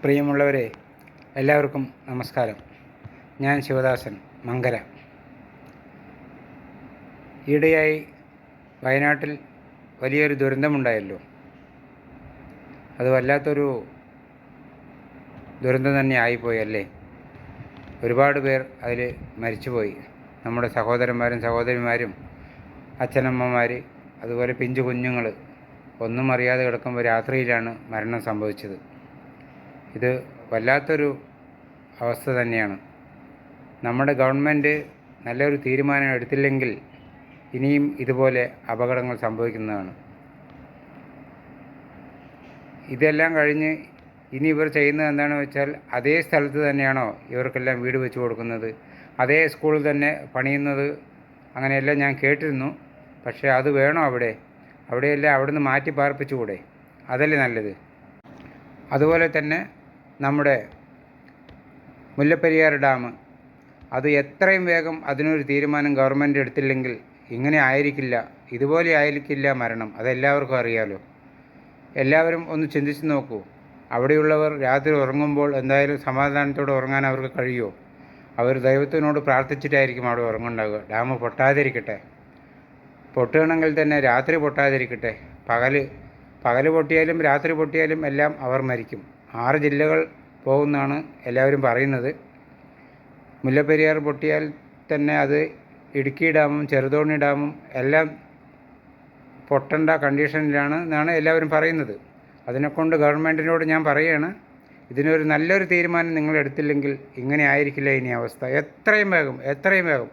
പ്രിയമുള്ളവരെ, എല്ലാവർക്കും നമസ്കാരം. ഞാൻ ശിവദാസൻ, മങ്കര. ഈയിടെയായി വയനാട്ടിൽ വലിയൊരു ദുരന്തമുണ്ടായല്ലോ. അത് വല്ലാത്തൊരു ദുരന്തം തന്നെ ആയിപ്പോയി അല്ലേ. ഒരുപാട് പേർ അതിൽ മരിച്ചുപോയി. നമ്മുടെ സഹോദരന്മാരും സഹോദരിമാരും അച്ഛനമ്മമാർ, അതുപോലെ പിഞ്ചു കുഞ്ഞുങ്ങൾ ഒന്നും അറിയാതെ കിടക്കുമ്പോൾ രാത്രിയിലാണ് മരണം സംഭവിച്ചത്. ഇത് വല്ലാത്തൊരു അവസ്ഥ തന്നെയാണ്. നമ്മുടെ ഗവൺമെൻറ് നല്ലൊരു തീരുമാനം എടുത്തില്ലെങ്കിൽ ഇനിയും ഇതുപോലെ അപകടങ്ങൾ സംഭവിക്കുന്നതാണ്. ഇതെല്ലാം കഴിഞ്ഞ് ഇനി ഇവർ ചെയ്യുന്നത് എന്താണെന്ന് വെച്ചാൽ, അതേ സ്ഥലത്ത് തന്നെയാണോ ഇവർക്കെല്ലാം വീട് വെച്ച് കൊടുക്കുന്നത്, അതേ സ്കൂളിൽ തന്നെ പണിയുന്നത്, അങ്ങനെയെല്ലാം ഞാൻ കേട്ടിരുന്നു. പക്ഷേ അത് വേണോ അവിടെയെല്ലാം അവിടുന്ന് മാറ്റി പാർപ്പിച്ചുകൂടെ? അതല്ലേ നല്ലത്. അതുപോലെ തന്നെ നമ്മുടെ മുല്ലപ്പെരിയാർ ഡാം, അത് എത്രയും വേഗം അതിനൊരു തീരുമാനം ഗവൺമെൻറ് എടുത്തില്ലെങ്കിൽ ഇങ്ങനെ ആയിരിക്കില്ല, ഇതുപോലെ ആയിരിക്കില്ല മരണം. അതെല്ലാവർക്കും അറിയാലോ. എല്ലാവരും ഒന്ന് ചിന്തിച്ച് നോക്കൂ. അവിടെയുള്ളവർ രാത്രി ഉറങ്ങുമ്പോൾ എന്തായാലും സമാധാനത്തോടെ ഉറങ്ങാൻ അവർക്ക് കഴിയുമോ? അവർ ദൈവത്തിനോട് പ്രാർത്ഥിച്ചിട്ടായിരിക്കും അവിടെ ഉറങ്ങുണ്ടാവുക. ഡാം പൊട്ടാതിരിക്കട്ടെ. പൊട്ടുകയാണെങ്കിൽ തന്നെ രാത്രി പൊട്ടാതിരിക്കട്ടെ. പകൽ പൊട്ടിയാലും രാത്രി പൊട്ടിയാലും എല്ലാം അവർ മരിക്കും. 6 ജില്ലകൾ പോകുമെന്നാണ് എല്ലാവരും പറയുന്നത്. മുല്ലപ്പെരിയാർ പൊട്ടിയാൽ തന്നെ അത് ഇടുക്കി ഡാമും ചെറുതോണി ഡാമും എല്ലാം പൊട്ടേണ്ട കണ്ടീഷനിലാണ് എന്നാണ് എല്ലാവരും പറയുന്നത്. അതിനെക്കൊണ്ട് ഗവൺമെൻറ്റിനോട് ഞാൻ പറയുകയാണ്, ഇതിനൊരു നല്ലൊരു തീരുമാനം നിങ്ങൾ എടുത്തില്ലെങ്കിൽ ഇങ്ങനെ ആയിരിക്കില്ല ഇനി അവസ്ഥ. എത്രയും വേഗം.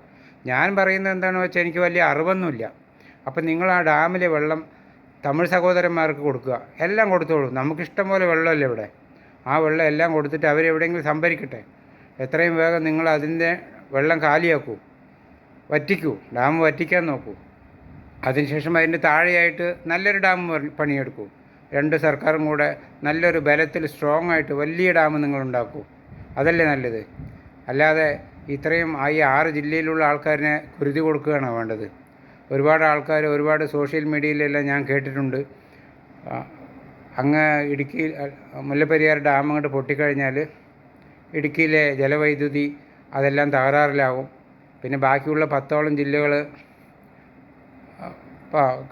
ഞാൻ പറയുന്നത് എന്താണെന്ന് വെച്ചാൽ, എനിക്ക് വലിയ അറിവൊന്നുമില്ല. അപ്പം നിങ്ങൾ ആ ഡാമിലെ വെള്ളം തമിഴ് സഹോദരന്മാർക്ക് കൊടുക്കുക. എല്ലാം കൊടുത്തോളൂ. നമുക്കിഷ്ടം പോലെ വെള്ളമല്ലേ ഇവിടെ. ആ വെള്ളം എല്ലാം കൊടുത്തിട്ട് അവരെവിടെയെങ്കിലും സംഭരിക്കട്ടെ. എത്രയും വേഗം നിങ്ങൾ അതിൻ്റെ വെള്ളം കാലിയാക്കൂ, വറ്റിക്കൂ, ഡാം വറ്റിക്കാൻ നോക്കൂ. അതിനുശേഷം അതിൻ്റെ താഴെയായിട്ട് നല്ലൊരു ഡാം പണിയെടുക്കൂ. 2 സർക്കാരും കൂടെ നല്ലൊരു ബലത്തിൽ സ്ട്രോങ് ആയിട്ട് വലിയ ഡാം നിങ്ങളുണ്ടാക്കൂ. അതല്ലേ നല്ലത്. അല്ലാതെ ഇത്രയും ഈ 6 ജില്ലയിലുള്ള ആൾക്കാരിനെ കുരുതി കൊടുക്കുകയാണോ വേണ്ടത്? ഒരുപാട് ആൾക്കാർ ഒരുപാട് സോഷ്യൽ മീഡിയയിലെല്ലാം ഞാൻ കേട്ടിട്ടുണ്ട്, അങ്ങ് ഇടുക്കിയിൽ മുല്ലപ്പെരിയാർ ഡാം അങ്ങോട്ട് പൊട്ടിക്കഴിഞ്ഞാൽ ഇടുക്കിയിലെ ജലവൈദ്യുതി അതെല്ലാം തകരാറിലാകും. പിന്നെ ബാക്കിയുള്ള 10ഓളം ജില്ലകൾ,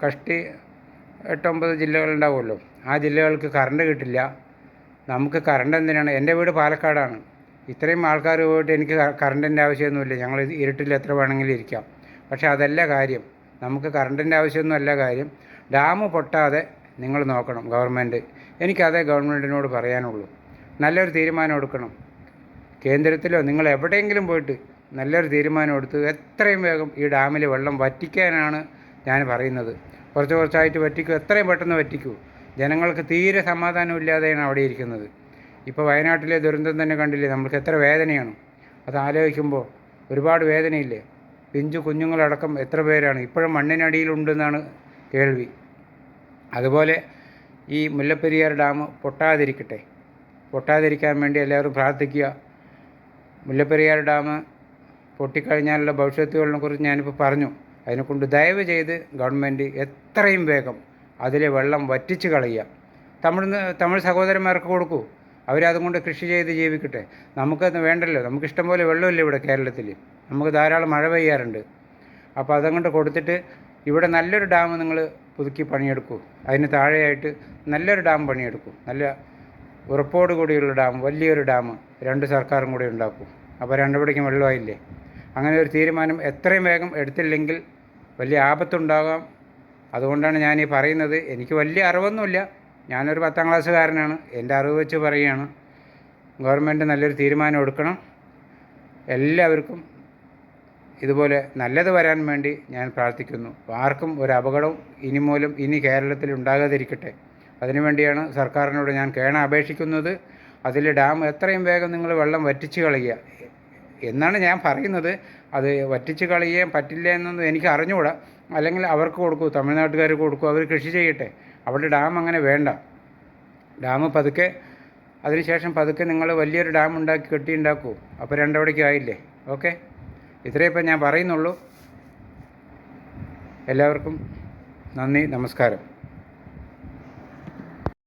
കഷ്ടി 8-9 ജില്ലകളുണ്ടാവുമല്ലോ, ആ ജില്ലകൾക്ക് കറണ്ട് കിട്ടില്ല. നമുക്ക് കറണ്ട് എന്തിനാണ്? എൻ്റെ വീട് പാലക്കാടാണ്. ഇത്രയും ആൾക്കാർ പോയിട്ട് എനിക്ക് കറണ്ടിൻ്റെ ആവശ്യമൊന്നുമില്ല. ഞങ്ങൾ ഇരുട്ടിൽ എത്ര വേണമെങ്കിലും ഇരിക്കാം. പക്ഷേ അതല്ല കാര്യം. നമുക്ക് കറണ്ടിൻ്റെ ആവശ്യമൊന്നും അല്ല കാര്യം. ഡാം പൊട്ടാതെ നിങ്ങൾ നോക്കണം ഗവൺമെൻറ്. എനിക്കതേ ഗവൺമെൻറ്റിനോട് പറയാനുള്ളൂ. നല്ലൊരു തീരുമാനം എടുക്കണം. കേന്ദ്രത്തിലോ നിങ്ങൾ എവിടെയെങ്കിലും പോയിട്ട് നല്ലൊരു തീരുമാനം എടുത്ത് എത്രയും വേഗം ഈ ഡാമിൽ വെള്ളം വറ്റിക്കാനാണ് ഞാൻ പറയുന്നത്. കുറച്ചായിട്ട് വറ്റിക്കൂ, എത്രയും പെട്ടെന്ന് വറ്റിക്കൂ. ജനങ്ങൾക്ക് തീരെ സമാധാനമില്ലാതെയാണ് അവിടെ ഇരിക്കുന്നത്. ഇപ്പോൾ വയനാട്ടിലെ ദുരന്തം തന്നെ കണ്ടില്ലേ, നമുക്ക് എത്ര വേദനയാണ്. അത് ആലോചിക്കുമ്പോൾ ഒരുപാട് വേദനയില്ലേ. പിഞ്ചു കുഞ്ഞുങ്ങളടക്കം എത്ര പേരാണ് ഇപ്പോഴും മണ്ണിനടിയിലുണ്ടെന്നാണ് കേൾവി. അതുപോലെ ഈ മുല്ലപ്പെരിയാർ ഡാം പൊട്ടാതിരിക്കാൻ വേണ്ടി എല്ലാവരും പ്രാർത്ഥിക്കുക. മുല്ലപ്പെരിയാർ ഡാം പൊട്ടിക്കഴിഞ്ഞാലുള്ള ഭവിഷ്യത്തുകളെ കുറിച്ച് ഞാനിപ്പോൾ പറഞ്ഞു. അതിനെക്കൊണ്ട് ദയവ് ചെയ്ത് ഗവൺമെൻറ് എത്രയും വേഗം അതിലെ വെള്ളം വറ്റിച്ച് കളയുക. തമിഴ് സഹോദരന്മാർക്ക് കൊടുക്കൂ. അവരതുകൊണ്ട് കൃഷി ചെയ്ത് ജീവിക്കട്ടെ. നമുക്കത് വേണ്ടല്ലോ. നമുക്കിഷ്ടംപോലെ വെള്ളമില്ല ഇവിടെ കേരളത്തിൽ. നമുക്ക് ധാരാളം മഴ പെയ്യാറുണ്ട്. അപ്പോൾ അതങ്ങോട്ട് കൊടുത്തിട്ട് ഇവിടെ നല്ലൊരു ഡാം നിങ്ങൾ പുതുക്കി പണിയെടുക്കൂ. അതിന് താഴെയായിട്ട് നല്ലൊരു ഡാം പണിയെടുക്കൂ. നല്ല ഉറപ്പോട് കൂടിയുള്ള ഡാം, വലിയൊരു ഡാം 2 സർക്കാരും കൂടി ഉണ്ടാക്കൂ. അപ്പോൾ രണ്ടുപടിക്കും വെള്ളമായില്ലേ. അങ്ങനെ ഒരു തീരുമാനം എത്രയും വേഗം എടുത്തില്ലെങ്കിൽ വലിയ ആപത്തുണ്ടാകാം. അതുകൊണ്ടാണ് ഞാനീ പറയുന്നത്. എനിക്ക് വലിയ അറിവൊന്നുമില്ല. ഞാനൊരു 10ാം ക്ലാസ്സുകാരനാണ്. എൻ്റെ അറിവ് വെച്ച് പറയുകയാണ്. ഗവൺമെൻറ് നല്ലൊരു തീരുമാനം എടുക്കണം. എല്ലാവർക്കും ഇതുപോലെ നല്ലത് വരാൻ വേണ്ടി ഞാൻ പ്രാർത്ഥിക്കുന്നു. ആർക്കും ഒരു അപകടവും ഇനി കേരളത്തിൽ ഉണ്ടാകാതിരിക്കട്ടെ. അതിനുവേണ്ടിയാണ് സർക്കാരിനോട് ഞാൻ അപേക്ഷിക്കുന്നത്. അതിൽ ഡാം എത്രയും വേഗം നിങ്ങൾ വെള്ളം വറ്റിച്ച് കളയുക എന്നാണ് ഞാൻ പറയുന്നത്. അത് വറ്റിച്ച് കളയാൻ പറ്റില്ല എന്നൊന്നും എനിക്ക് അറിഞ്ഞുകൂടാ. അല്ലെങ്കിൽ അവർക്ക് കൊടുക്കൂ, തമിഴ്നാട്ടുകാർക്ക് കൊടുക്കൂ, അവർ കൃഷി ചെയ്യട്ടെ. അവിടെ ഡാം അങ്ങനെ വേണ്ട. ഡാം അതിനുശേഷം പതുക്കെ നിങ്ങൾ വലിയൊരു ഡാം കെട്ടിയുണ്ടാക്കൂ. അപ്പോൾ രണ്ടവിടേക്കും ആയില്ലേ. ഓക്കെ, ഇത്രയേ ഇപ്പം ഞാൻ പറയുന്നുള്ളൂ. എല്ലാവർക്കും നന്ദി, നമസ്കാരം.